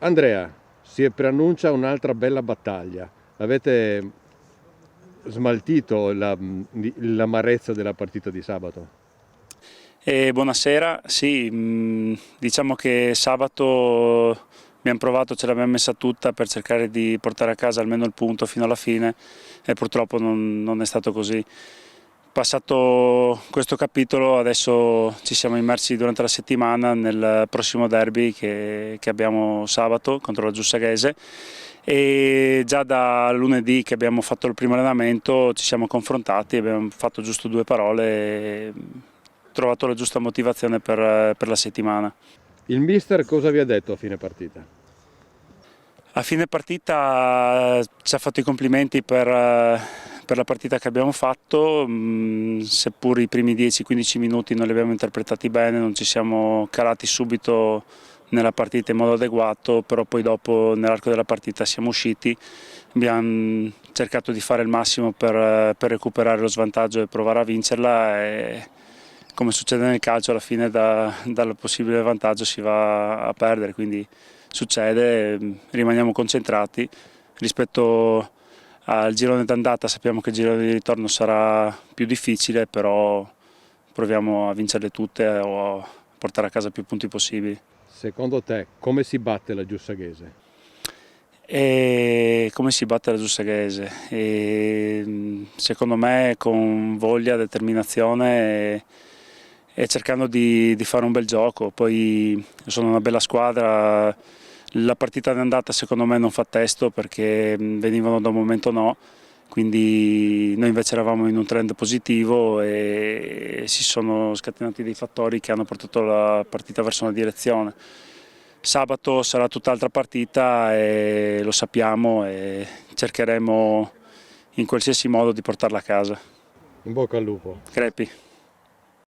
Andrea, si preannuncia un'altra bella battaglia. Avete smaltito l'amarezza della partita di sabato? Buonasera, sì, diciamo che sabato abbiamo provato, ce l'abbiamo messa tutta per cercare di portare a casa almeno il punto fino alla fine e purtroppo non è stato così. Passato questo capitolo, adesso ci siamo immersi durante la settimana nel prossimo derby che abbiamo sabato contro la Giussaghese, e già da lunedì che abbiamo fatto il primo allenamento ci siamo confrontati, abbiamo fatto giusto due parole e trovato la giusta motivazione per la settimana. Il mister cosa vi ha detto a fine partita? A fine partita ci ha fatto i complimenti per la partita che abbiamo fatto, seppur i primi 10-15 minuti non li abbiamo interpretati bene, non ci siamo calati subito nella partita in modo adeguato, però poi dopo nell'arco della partita siamo usciti, abbiamo cercato di fare il massimo per recuperare lo svantaggio e provare a vincerla, e come succede nel calcio alla fine dal possibile vantaggio si va a perdere, quindi succede, rimaniamo concentrati. Rispetto al girone d'andata sappiamo che il girone di ritorno sarà più difficile, però proviamo a vincerle tutte o a portare a casa più punti possibili. Secondo te come si batte la Giussaghese? E come si batte la Giussaghese? Secondo me con voglia, determinazione e cercando di fare un bel gioco. Poi sono una bella squadra, la partita d'andata secondo me non fa testo perché venivano da un momento no, quindi noi invece eravamo in un trend positivo e si sono scatenati dei fattori che hanno portato la partita verso una direzione. Sabato sarà tutt'altra partita e lo sappiamo, e cercheremo in qualsiasi modo di portarla a casa. In bocca al lupo. Crepi.